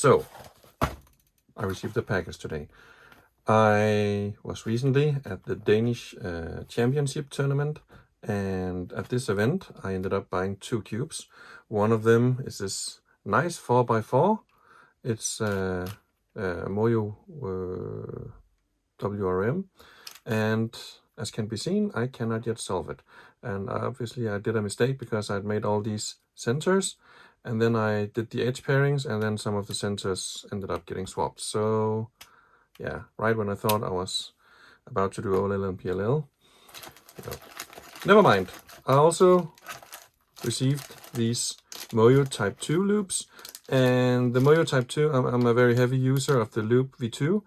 So, I received the package today. I was recently at the Danish Championship tournament, and at this event I ended up buying 2 cubes. One of them is this nice 4x4. It's MoYu WR-M, and as can be seen, I cannot yet solve it. And obviously I did a mistake because I'd made all these sensors, and then I did the edge pairings, and then some of the sensors ended up getting swapped. So yeah, right when I thought I was about to do OLL and PLL, never mind. I also received these MoYu Type 2 loops, and the MoYu Type 2, I'm a very heavy user of the Loop V2,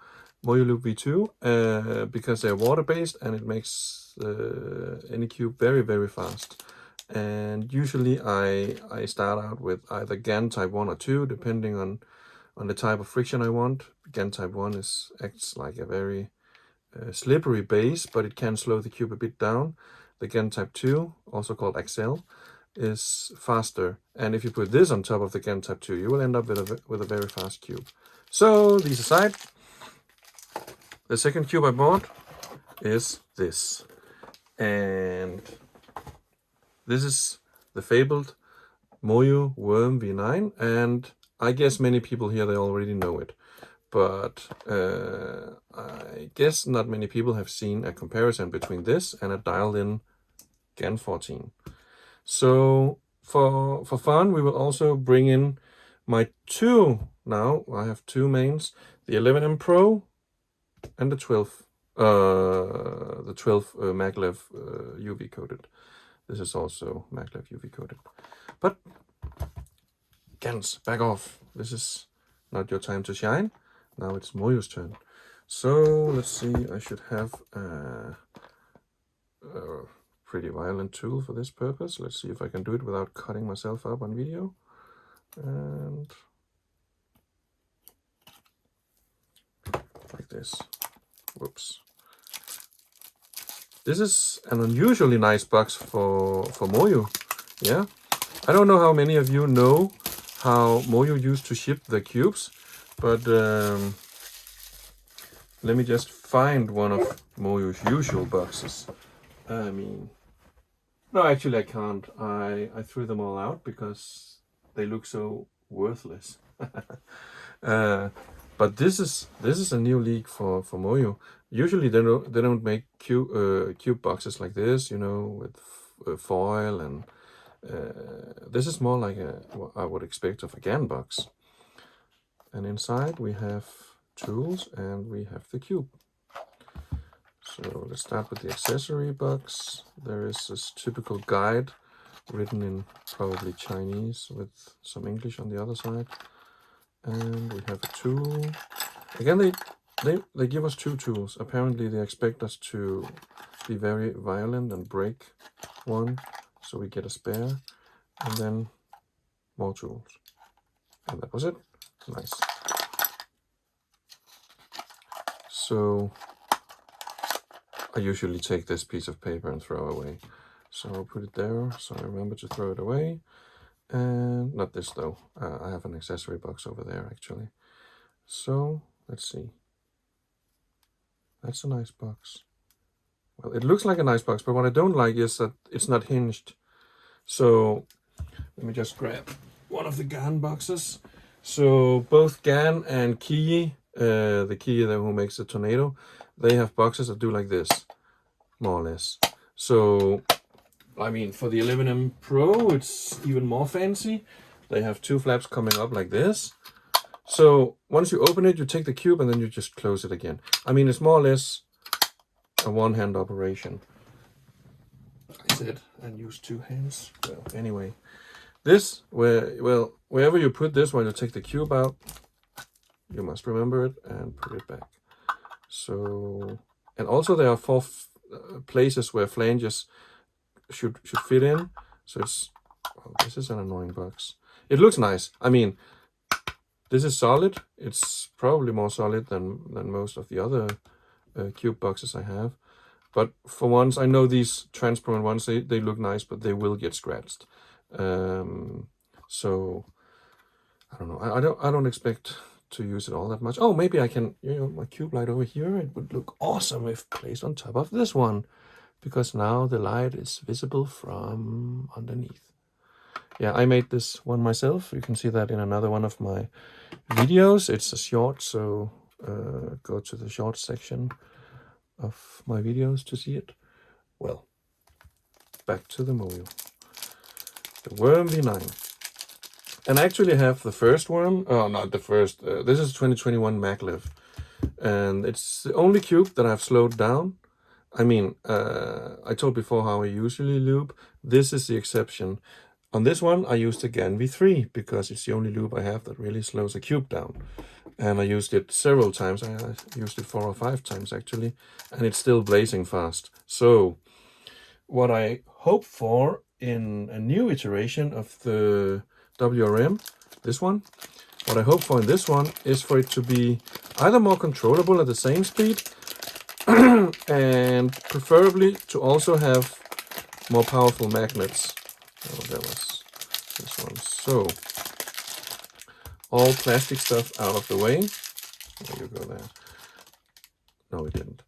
MoYu Loop V2, because they're water-based and it makes any cube very, very fast. And usually I start out with either GAN Type 1 or 2, depending on the type of friction I want. GAN Type 1 acts like a very slippery base, but it can slow the cube a bit down. The GAN Type 2, also called Axle, is faster. And if you put this on top of the GAN Type 2, you will end up with a very fast cube. So, these aside, the second cube I bought is this. And this is the fabled MoYu WR-M V9, and I guess many people here, they already know it. But I guess not many people have seen a comparison between this and a dialed-in GAN 14. So for fun, we will also bring in my 2, now I have 2 mains, the 11M Pro and the 12 maglev UV coated. This is also maglev UV coated. But GANs, back off. This is not your time to shine. Now it's MoYu's turn. So let's see, I should have a pretty violent tool for this purpose. Let's see if I can do it without cutting myself up on video. And like this. Whoops. This is an unusually nice box for MoYu. Yeah. I don't know how many of you know how MoYu used to ship the cubes, but let me just find one of MoYu's usual boxes. I mean, no, actually I can't. I threw them all out because they look so worthless. But this is a new league for MoYu. Usually they don't make cube boxes like this, you know, with foil, and this is more like what I would expect of a GAN box. And inside we have tools and we have the cube. So let's start with the accessory box. There is this typical guide written in probably Chinese with some English on the other side. And we have a tool. Again, they give us 2 tools. Apparently they expect us to be very violent and break one, so we get a spare, and then more tools. And that was it. Nice. So I usually take this piece of paper and throw away. So I'll put it there, so I remember to throw it away. And not this though. I have an accessory box over there actually. So let's see. That's a nice box. Well, it looks like a nice box, but what I don't like is that it's not hinged. So let me just grab one of the GAN boxes. So both GAN and Kiyi, the Kiyi who makes the Tornado, they have boxes that do like this, more or less. So I mean, for the 11M Pro, it's even more fancy. They have 2 flaps coming up like this. So once you open it, you take the cube and then you just close it again. I mean, it's more or less a one-hand operation. I said, and use 2 hands. Well, anyway, this, wherever you put this while you take the cube out, you must remember it and put it back. So, and also there are 4 places where flanges should fit in. So it's, oh, this is an annoying box. It looks nice. I mean, this is solid. It's probably more solid than most of the other cube boxes I have. But for once, I know these transparent ones, they look nice, but they will get scratched. So I don't know. I don't expect to use it all that much. Oh, maybe I can, you know, my cube light over here, it would look awesome if placed on top of this one, because now the light is visible from underneath. Yeah, I made this one myself. You can see that in another one of my videos. It's a short, so go to the short section of my videos to see it. Well, back to the MoYu. The WR-M V9. And I actually have the first one. Oh, not the first. This is 2021 maglev. And it's the only cube that I've slowed down. I mean, I told before how I usually loop. This is the exception. On this one, I used the GAN V3 because it's the only loop I have that really slows a cube down. And I used it several times. I used it 4 or 5 times actually, and it's still blazing fast. So what I hope for in a new iteration of the WR-M, this one, what I hope for in this one is for it to be either more controllable at the same speed and preferably to also have more powerful magnets. Oh, that was this one. So all plastic stuff out of the way. There you go there. No, it didn't.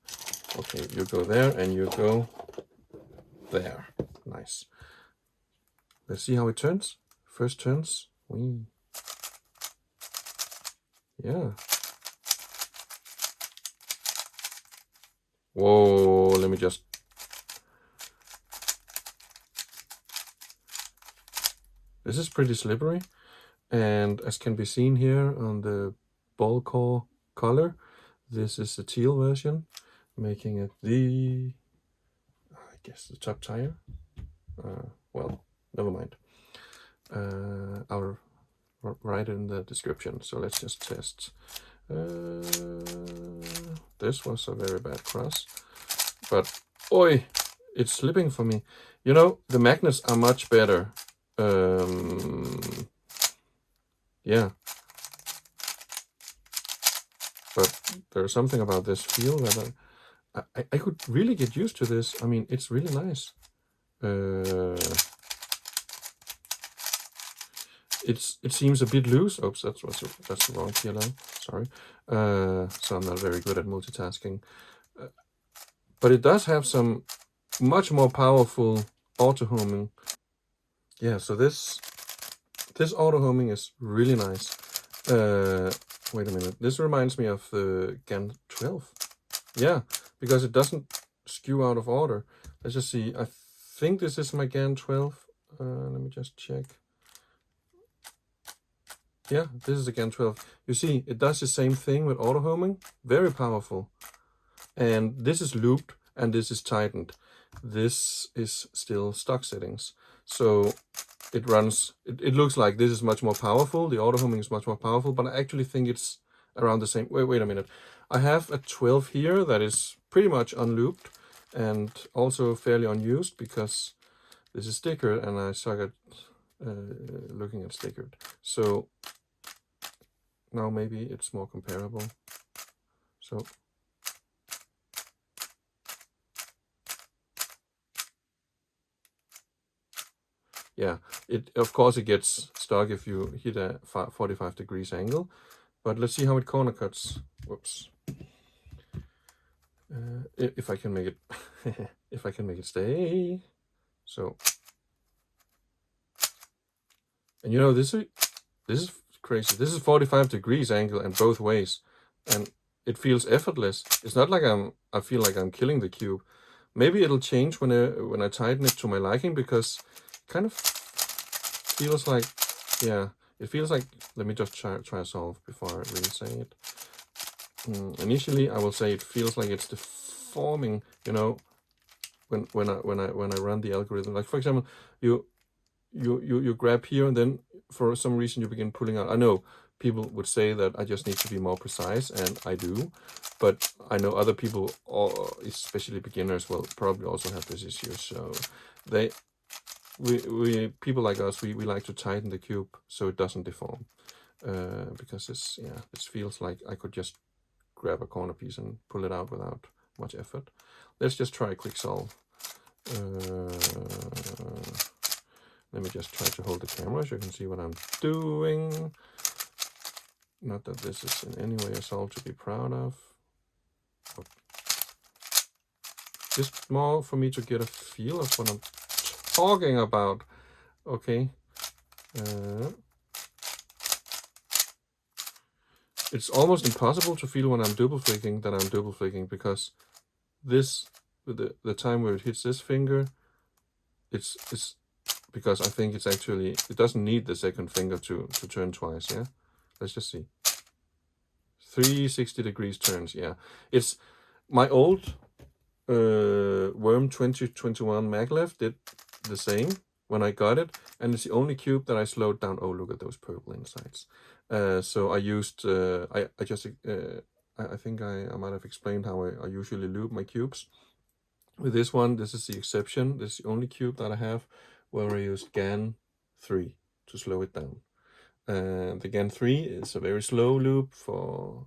Okay, you go there and you go there. Nice. Let's see how it turns. First turns. Whee. Yeah. Whoa, let me just... This is pretty slippery. And as can be seen here on the ball core color, this is the teal version, making it the, I guess, the top tire. Well, never mind. I'll write it in the description. So let's just test. This was a very bad cross, but oi, it's slipping for me. You know, the magnets are much better. Yeah, but there's something about this feel that I could really get used to this. I mean, it's really nice. It seems a bit loose. Oops, that's the wrong PLL. Sorry. So I'm not very good at multitasking. But it does have some much more powerful auto homing. Yeah, so this auto homing is really nice. Wait a minute. This reminds me of the GAN 12. Yeah, because it doesn't skew out of order. Let's just see. I think this is my GAN 12. Let me just check. Yeah, this is the GAN 12. You see, it does the same thing with auto homing. Very powerful. And this is looped and this is tightened. This is still stock settings. So it runs, it looks like this is much more powerful. The auto homing is much more powerful, but I actually think it's around the same. Wait a minute. I have a 12 here that is pretty much unlooped and also fairly unused because this is stickered and I suck at looking at stickered. So now maybe it's more comparable. So yeah, of course it gets stuck if you hit a 45 degrees angle, but let's see how it corner cuts. Whoops. If I can make it, if I can make it stay. So, and you know, this is crazy. This is 45 degrees angle and both ways, and it feels effortless. It's not like I feel like I'm killing the cube. Maybe it'll change when I tighten it to my liking, because it kind of feels like, yeah, it feels like, let me just try solve before I really say it. Initially, I will say it feels like it's deforming, you know, when I run the algorithm. Like for example, you grab here and then for some reason you begin pulling out. I know people would say that I just need to be more precise, and I do, but I know other people, especially beginners, will probably also have this issue. So we people like us, we like to tighten the cube so it doesn't deform, because this feels like I could just grab a corner piece and pull it out without much effort. Let's just try a quick solve. Let me just try to hold the camera so you can see what I'm doing. Not that this is in any way a solve to be proud of. But just more for me to get a feel of what I'm talking about. Okay. It's almost impossible to feel when I'm double flicking that I'm double flicking, because this, the time where it hits this finger, it's because I think it's actually, it doesn't need the second finger to turn twice. Yeah, let's just see. 360 degrees turns. Yeah, it's my old WR-M 2021 maglev did the same when I got it, and it's the only cube that I slowed down. Oh, look at those purple insides. So I used I think I might have explained how I usually loop my cubes. With this one, this is the exception. This is the only cube that I have where I used GAN 3 to slow it down. The GAN 3 is a very slow loop,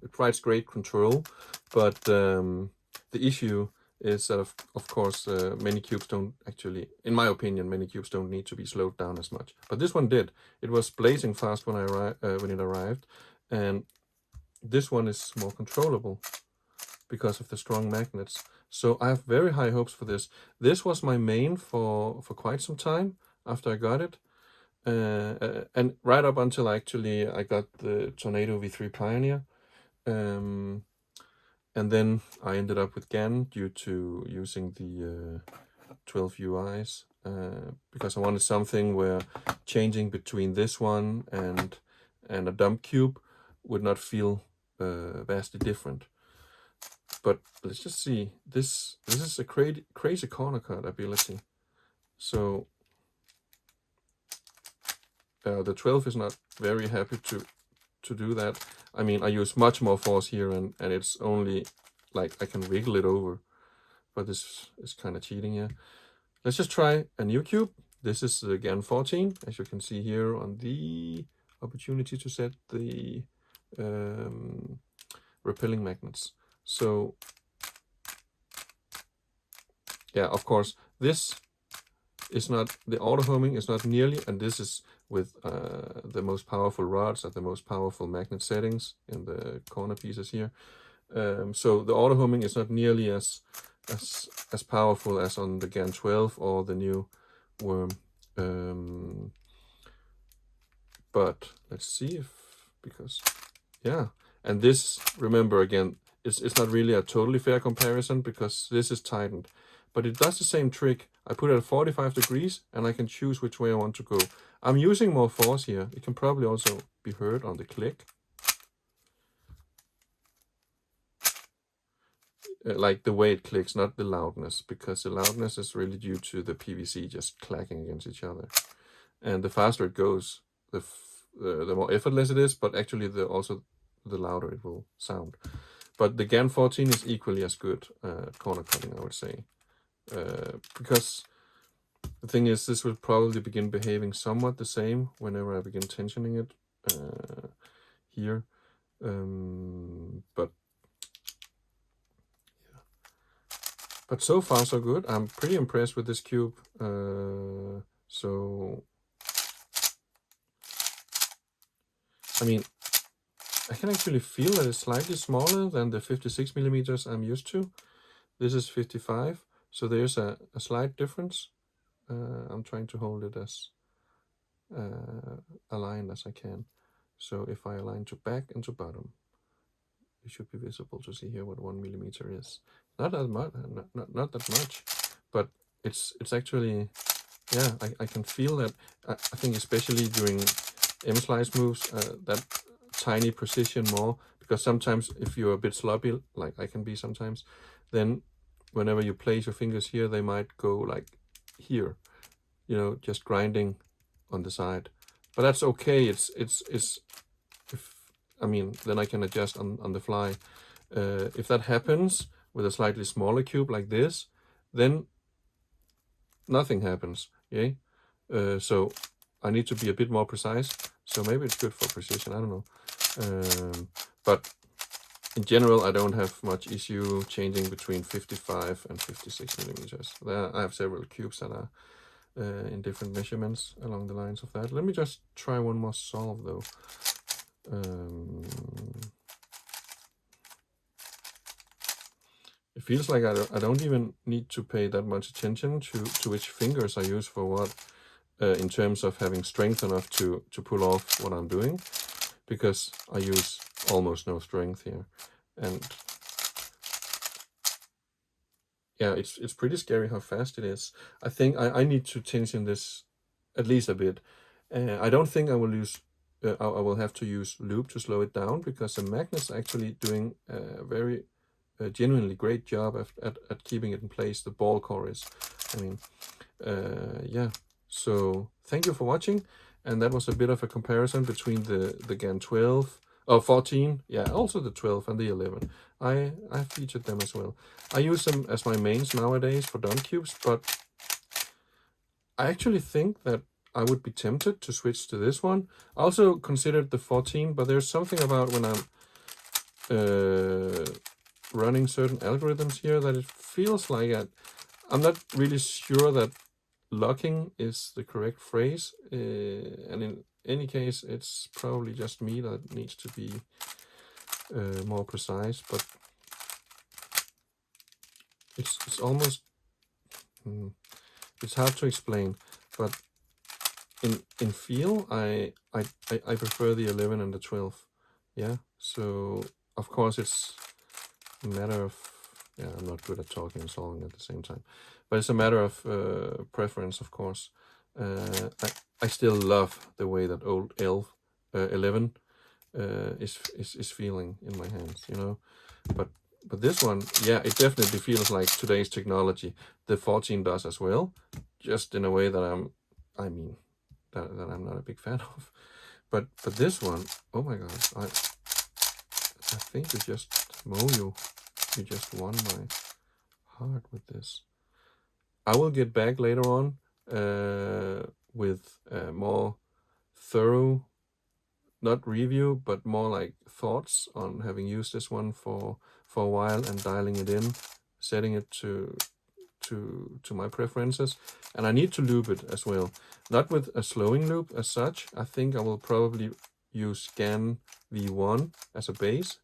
it provides great control, but the issue is that of course many cubes don't actually, in my opinion, many cubes don't need to be slowed down as much. But this one did. It was blazing fast when it arrived, and this one is more controllable because of the strong magnets. So I have very high hopes for this. This was my main for quite some time after I got it. And right up until I got the Tornado V3 Pioneer. And then I ended up with GAN due to using the 12 UIs, because I wanted something where changing between this one and a dump cube would not feel vastly different. But let's just see. This is a crazy corner cut ability. So the 12 is not very happy to do that. I mean, I use much more force here, and it's only like I can wiggle it over, but this is kind of cheating here. Let's just try a new cube. This is the GAN 14, as you can see here on the opportunity to set the repelling magnets. So yeah, of course, this is not, the auto homing is not nearly, and this is with the most powerful rods at the most powerful magnet settings in the corner pieces here. So the auto homing is not nearly as powerful as on the GAN 12 or the new WR-M. But let's see if, because yeah, and this, remember again, it's not really a totally fair comparison because this is tightened, but it does the same trick. I put it at 45 degrees and I can choose which way I want to go. I'm using more force here. It can probably also be heard on the click. Like the way it clicks, not the loudness, because the loudness is really due to the PVC just clacking against each other. And the faster it goes, the more effortless it is, but actually also the louder it will sound. But the GAN 14 is equally as good corner cutting, I would say. Because the thing is, this will probably begin behaving somewhat the same whenever I begin tensioning it here. But yeah. But so far so good. I'm pretty impressed with this cube. So I mean, I can actually feel that it's slightly smaller than the 56 millimeters I'm used to. This is 55, so there's a slight difference. I'm trying to hold it as aligned as I can. So if I align to back and to bottom, it should be visible to see here what 1 millimeter is. Not that much, not that much, but it's actually, yeah, I can feel that. I think especially during M-slice moves, that tiny precision more, because sometimes if you're a bit sloppy, like I can be sometimes, then whenever you place your fingers here, they might go like here, you know, just grinding on the side. But that's okay. It's if, I mean, then I can adjust on the fly. If that happens with a slightly smaller cube like this, then nothing happens. Okay, so I need to be a bit more precise. So maybe it's good for precision. I don't know. But in general, I don't have much issue changing between 55 and 56 millimeters. There, I have several cubes that are in different measurements along the lines of that. Let me just try one more solve though. It feels like I don't even need to pay that much attention to which fingers I use for what, in terms of having strength enough to pull off what I'm doing, because I use almost no strength here. And yeah, it's pretty scary how fast it is. I think I need to tension this at least a bit. I don't think I will use, I will have to use loop to slow it down, because the magnet's actually doing a very genuinely great job at keeping it in place. The ball core is, I mean, yeah. So thank you for watching, and that was a bit of a comparison between the GAN 12, or 14, yeah, also the 12 and the 11. I featured them as well. I use them as my mains nowadays for Don cubes, but I actually think that I would be tempted to switch to this one. I also considered the 14, but there's something about when I'm running certain algorithms here that it feels like I'm not really sure that locking is the correct phrase, and in any case it's probably just me that needs to be more precise, but it's almost it's hard to explain, but in feel I prefer the 11 and the 12. Yeah, so of course it's a matter of, yeah, I'm not good at talking and solving at the same time, but it's a matter of preference, of course. I still love the way that old 11 is feeling in my hands, you know. But this one, yeah, it definitely feels like today's technology. The 14 does as well, just in a way that I mean, that I'm not a big fan of. But this one, oh my god, I think you just, MoYu, you just won my heart with this. I will get back later on with more thorough, not review, but more like thoughts on having used this one for a while and dialing it in, setting it to my preferences. And I need to loop it as well, not with a slowing loop as such. I think I will probably use GAN V1 as a base,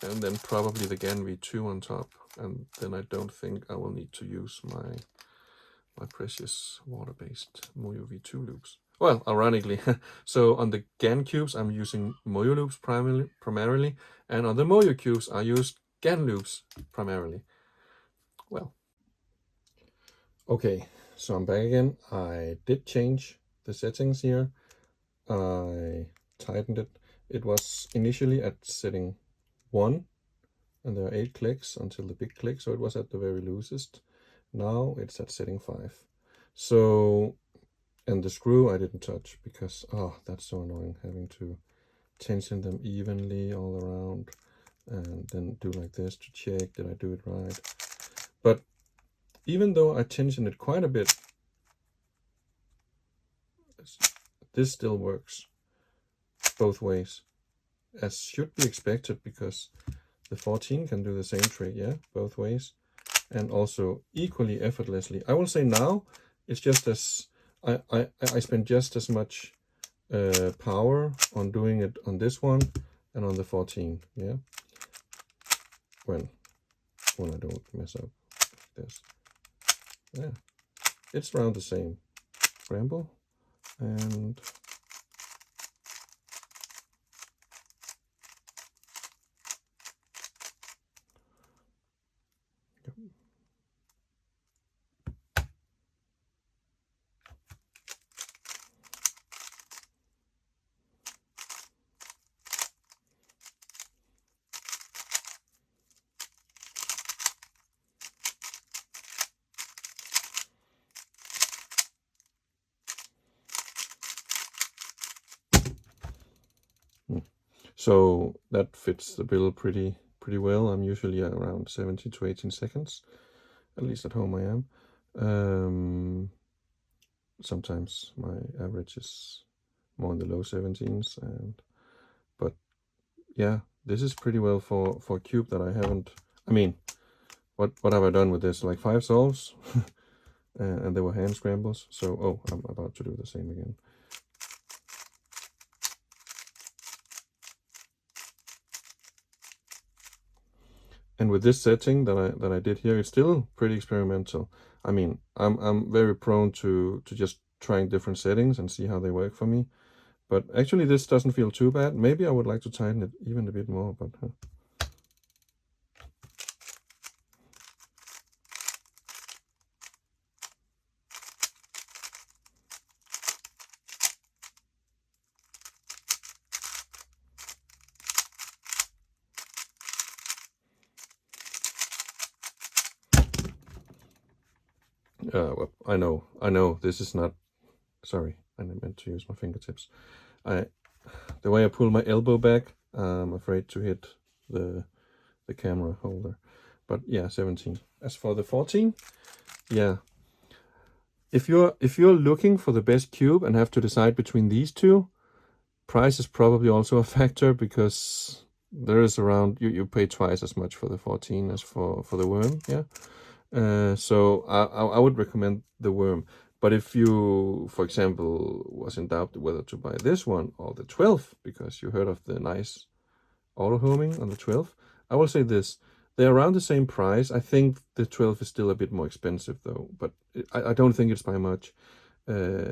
and then probably the GAN V2 on top, and then I don't think I will need to use my precious water-based MoYu V2 loops. Well, ironically, so on the GAN cubes I'm using MoYu loops primarily, and on the MoYu cubes I use GAN loops primarily. Well, okay, so I'm back again. I did change the settings here. I tightened it. It was initially at setting 1, and there are 8 clicks until the big click, so it was at the very loosest. Now it's at setting 5. So, and the screw I didn't touch because, oh, that's so annoying, having to tension them evenly all around and then do like this to check, did I do it right? But even though I tension it quite a bit, this still works both ways, as should be expected, because the 14 can do the same trick, yeah, both ways, and also equally effortlessly. I will say now it's just as I spend just as much power on doing it on this one and on the 14, yeah, when I don't mess up this. Yeah, it's around the same. Scramble and so that fits the bill pretty well. I'm usually around 17 to 18 seconds, at least at home I am. Sometimes my average is more in the low 17s, but yeah, this is pretty well for a cube that I haven't. I mean, what have I done with this? Like 5 solves, and they were hand scrambles. So, oh, I'm about to do the same again. And with this setting that I did here, it's still pretty experimental. I mean, I'm very prone to just trying different settings and see how they work for me. But actually, this doesn't feel too bad. Maybe I would like to tighten it even a bit more, but well, I know this is not. Sorry, I meant to use my fingertips. The way I pull my elbow back, I'm afraid to hit the camera holder. But yeah, 17. As for the 14, yeah. If you're looking for the best cube and have to decide between these two, price is probably also a factor, because there is around you pay twice as much for the 14 as for the worm. Yeah. So I would recommend the worm. But if you, for example, was in doubt whether to buy this one or the 12 because you heard of the nice auto homing on the 12, I will say this: they're around the same price. I think the 12 is still a bit more expensive though, but I don't think it's by much. The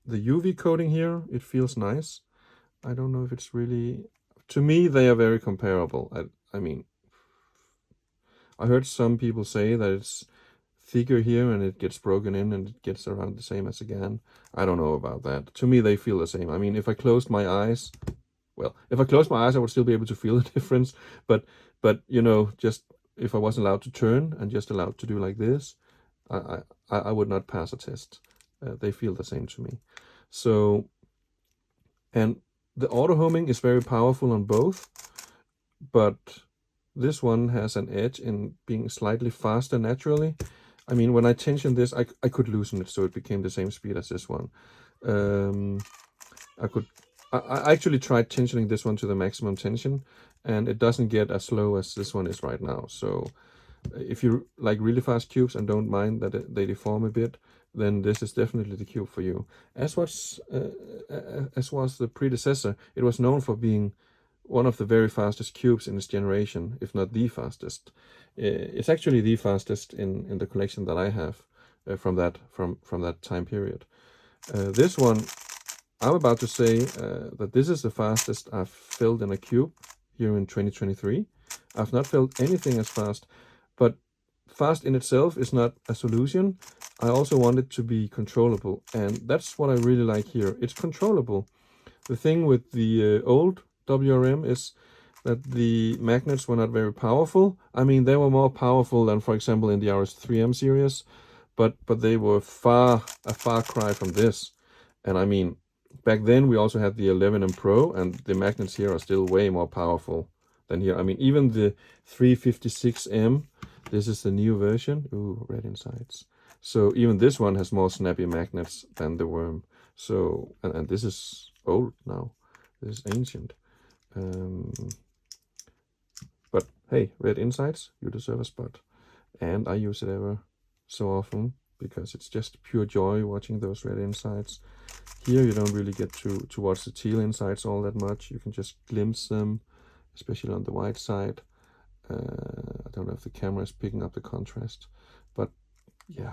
UV coating here, it feels nice. I don't know if it's really, to me they are very comparable. I mean, I heard some people say that it's thicker here and it gets broken in and it gets around the same as a GAN. I don't know about that. To me, they feel the same. I mean, if I closed my eyes, well, if I closed my eyes, I would still be able to feel the difference. But you know, just if I wasn't allowed to turn and just allowed to do like this, I would not pass a test. They feel the same to me. So, and the auto homing is very powerful on both, but this one has an edge in being slightly faster naturally. I mean, when I tension this, I could loosen it so it became the same speed as this one. I actually tried tensioning this one to the maximum tension, and it doesn't get as slow as this one is right now. So if you like really fast cubes and don't mind that they deform a bit, then this is definitely the cube for you. As was the predecessor, it was known for being one of the very fastest cubes in its generation, if not the fastest. It's actually the fastest in the collection that I have from that time period. This one, I'm about to say that this is the fastest I've filled in a cube here in 2023. I've not filled anything as fast, but fast in itself is not a solution. I also want it to be controllable, and that's what I really like here. It's controllable. The thing with the old WRM is that the magnets were not very powerful. I mean, they were more powerful than, for example, in the RS3M series, but they were a far cry from this. And I mean, back then we also had the 11M Pro, and the magnets here are still way more powerful than here. I mean, even the 356M, this is the new version. Ooh, red insides. So even this one has more snappy magnets than the worm. So, and this is old now. This is ancient. But hey, red insides, you deserve a spot. And I use it ever so often because it's just pure joy watching those red insides. Here you don't really get to watch the teal insides all that much. You can just glimpse them, especially on the white side. I don't know if the camera is picking up the contrast, but yeah.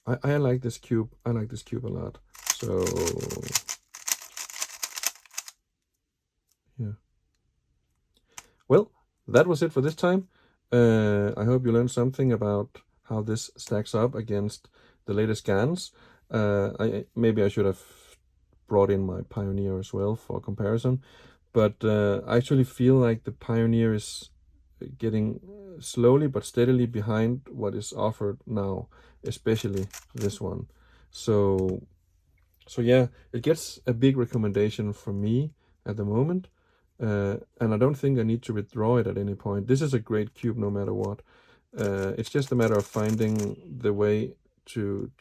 I like this cube. I like this cube a lot. So yeah. Well, that was it for this time. I hope you learned something about how this stacks up against the latest GANs. Maybe I should have brought in my Pioneer as well for comparison, but I actually feel like the Pioneer is getting slowly but steadily behind what is offered now, especially this one. So yeah, it gets a big recommendation from me at the moment. And I don't think I need to withdraw it at any point. This is a great cube no matter what. It's just a matter of finding the way to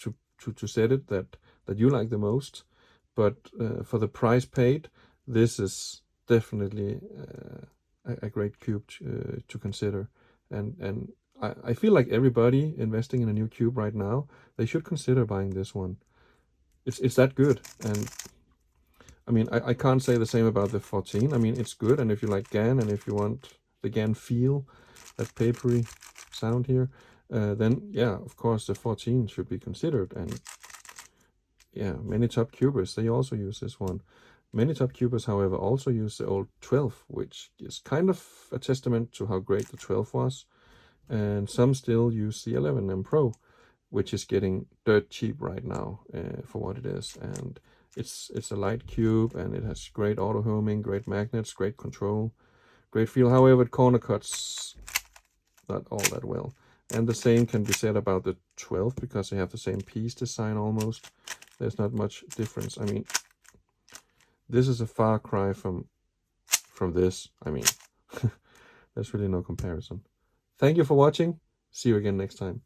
set it that you like the most. But for the price paid, this is definitely a great cube to consider. And I feel like everybody investing in a new cube right now, they should consider buying this one. It's that good. And I mean, I can't say the same about the 14. I mean, it's good, and if you like GAN, and if you want the GAN feel, that papery sound here, then yeah, of course the 14 should be considered. And yeah, many top cubers, they also use this one. Many top cubers, however, also use the old 12, which is kind of a testament to how great the 12 was. And some still use the 11M Pro, which is getting dirt cheap right now for what it is. And it's a light cube, and it has great auto homing, great magnets, great control, great feel. However, it corner cuts not all that well. And the same can be said about the 12, because they have the same piece design almost. There's not much difference. I mean, this is a far cry from this. I mean, there's really no comparison. Thank you for watching. See you again next time.